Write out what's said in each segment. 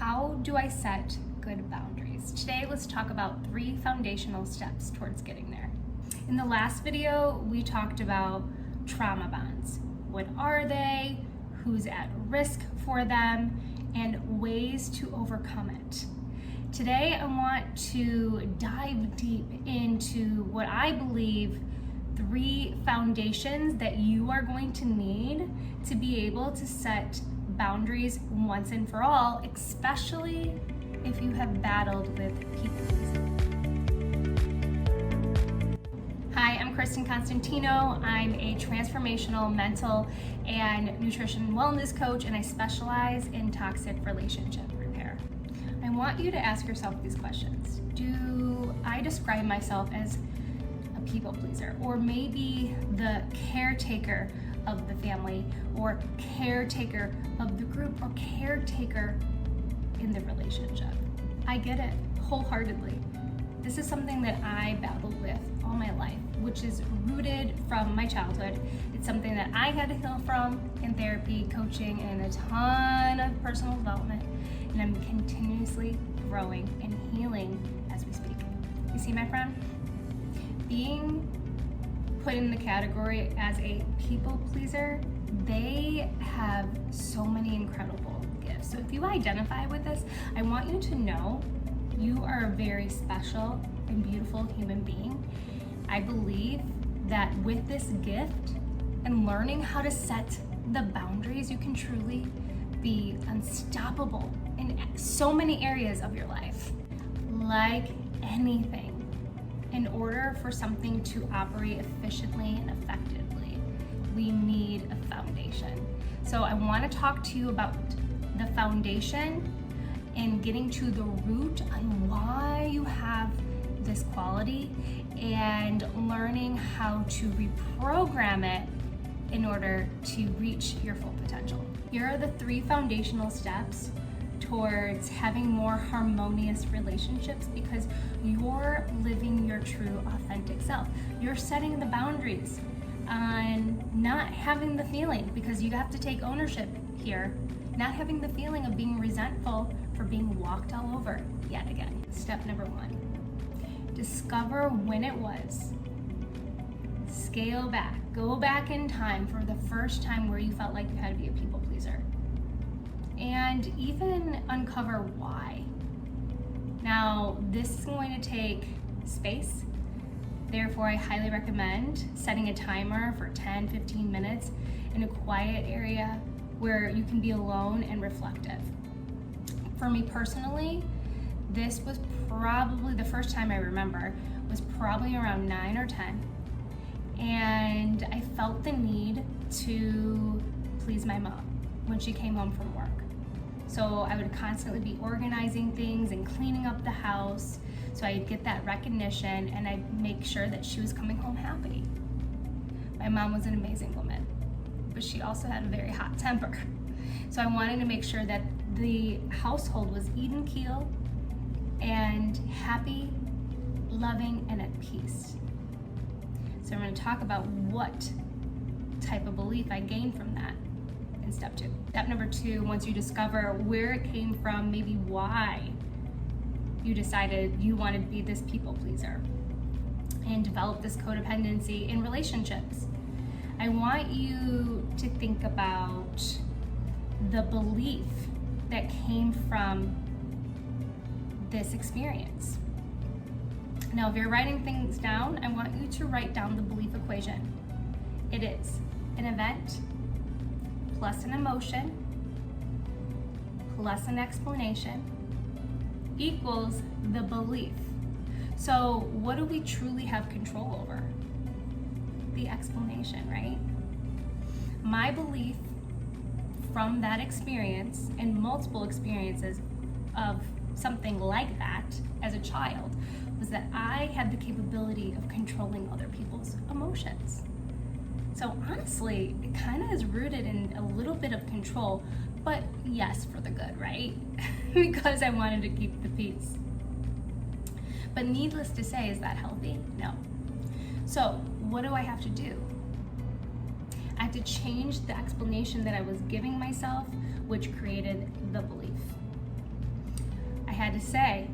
How do I set good boundaries? Today, let's talk about 3 foundational steps towards getting there. In the last video, we talked about trauma bonds. What are they? Who's at risk for them? And ways to overcome it. Today, I want to dive deep into what I believe 3 foundations that you are going to need to be able to set boundaries once and for all, especially if you have battled with people pleasing. Hi, I'm Kristen Constantino. I'm a transformational mental and nutrition wellness coach, and I specialize in toxic relationship repair. I want you to ask yourself these questions. Do I describe myself as a people pleaser, or maybe the caretaker of the family, or caretaker of the group, or caretaker in the relationship? I get it wholeheartedly. This is something that I battled with all my life, which is rooted from my childhood. It's something that I had to heal from in therapy, coaching, and a ton of personal development. And I'm continuously growing and healing as we speak. You see, my friend, being put in the category as a people pleaser, they have so many incredible gifts. So if you identify with this, I want you to know you are a very special and beautiful human being. I believe that with this gift and learning how to set the boundaries, you can truly be unstoppable in so many areas of your life. Like anything, in order for something to operate efficiently and effectively, we need a foundation. So I want to talk to you about the foundation and getting to the root on why you have this quality and learning how to reprogram it in order to reach your full potential. Here are the 3 foundational steps towards having more harmonious relationships, because you're living your true authentic self. You're setting the boundaries on not having the feeling, because you have to take ownership here, not having the feeling of being resentful for being walked all over yet again. Step number 1, discover when it was. Scale back, go back in time for the first time where you felt like you had to be a people pleaser, and even uncover why. Now, this is going to take space. Therefore, I highly recommend setting a timer for 10-15 minutes in a quiet area where you can be alone and reflective. For me personally, this was probably the first time I remember was probably around 9 or 10. And I felt the need to please my mom when she came home from work. So I would constantly be organizing things and cleaning up the house so I'd get that recognition, and I'd make sure that she was coming home happy. My mom was an amazing woman, but she also had a very hot temper. So I wanted to make sure that the household was even keel and happy, loving, and at peace. So I'm going to talk about what type of belief I gained from that in step 2. Step number 2, once you discover where it came from, maybe why you decided you wanted to be this people pleaser and develop this codependency in relationships, I want you to think about the belief that came from this experience. Now, if you're writing things down, I want you to write down the belief equation. It is an event plus an emotion plus an explanation equals the belief. So what do we truly have control over? The explanation, right? My belief from that experience and multiple experiences of something like that as a child was that I had the capability of controlling other people's emotions. So honestly, it kind of is rooted in a little bit of control, but yes, for the good, right? Because I wanted to keep the peace. But needless to say, is that healthy? No. So what do I have to do? I had to change the explanation that I was giving myself, which created the belief. had to say,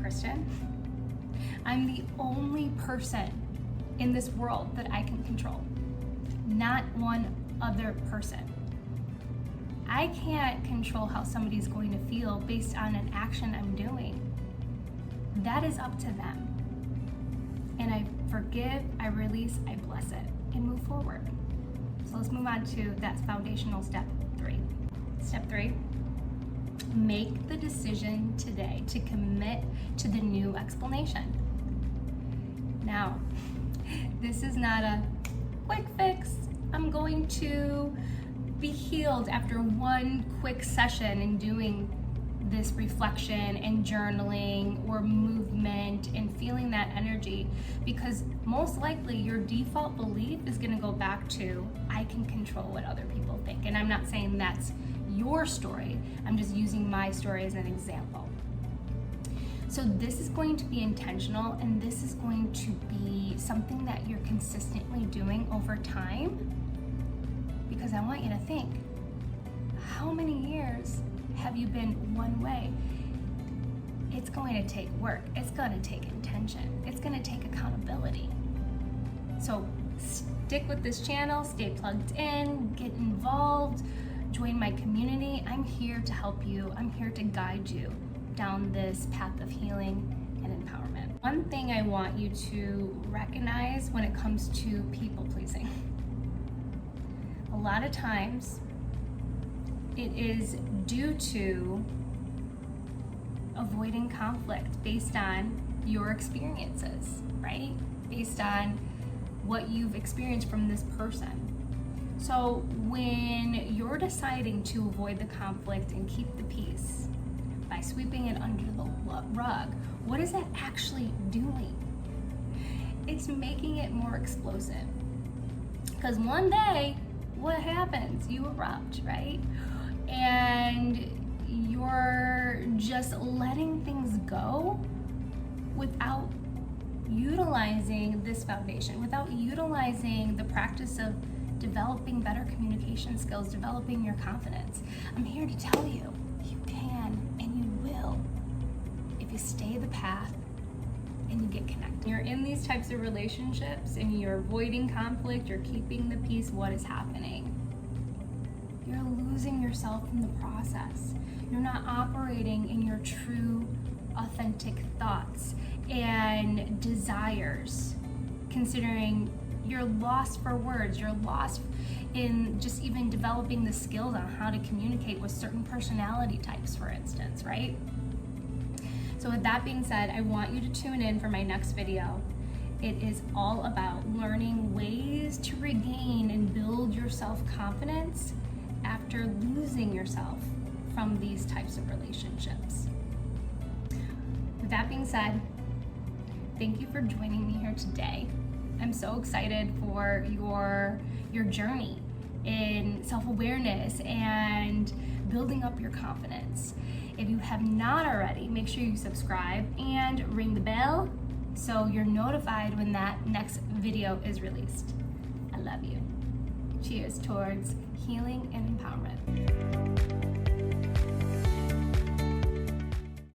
Kristen, I'm the only person in this world that I can control, not one other person. I can't control how somebody's going to feel based on an action I'm doing. That is up to them. And I forgive, I release, I bless it, and move forward. So let's move on to that foundational step 3. Step 3, make the decision today to commit to the new explanation. Now, this is not a quick fix. I'm going to be healed after one quick session in doing this reflection and journaling or movement and feeling that energy, because most likely your default belief is going to go back to, I can control what other people think. And I'm not saying that's your story, I'm just using my story as an example. So this is going to be intentional, and this is going to be something that you're consistently doing over time, because I want you to think, how many years have you been one way? It's going to take work. It's going to take intention. It's going to take accountability. So stick with this channel, stay plugged in, get involved, join my community. I'm here to help you. I'm here to guide you down this path of healing and empowerment. One thing I want you to recognize when it comes to people pleasing. A lot of times it is due to avoiding conflict based on your experiences, right? Based on what you've experienced from this person. So when you're deciding to avoid the conflict and keep the peace by sweeping it under the rug, what is that actually doing? It's making it more explosive. Because one day, what happens? You erupt, right? And you're just letting things go without utilizing this foundation, without utilizing the practice of developing better communication skills, developing your confidence. I'm here to tell you, you can and you will if you stay the path and you get connected. You're in these types of relationships and you're avoiding conflict, you're keeping the peace, what is happening? You're losing yourself in the process. You're not operating in your true, authentic thoughts and desires, considering you're lost for words, you're lost in just even developing the skills on how to communicate with certain personality types, for instance, right? So with that being said, I want you to tune in for my next video. It is all about learning ways to regain and build your self-confidence after losing yourself from these types of relationships. With that being said, thank you for joining me here today. I'm so excited for your journey in self-awareness and building up your confidence. If you have not already, make sure you subscribe and ring the bell so you're notified when that next video is released. I love you. Cheers towards healing and empowerment.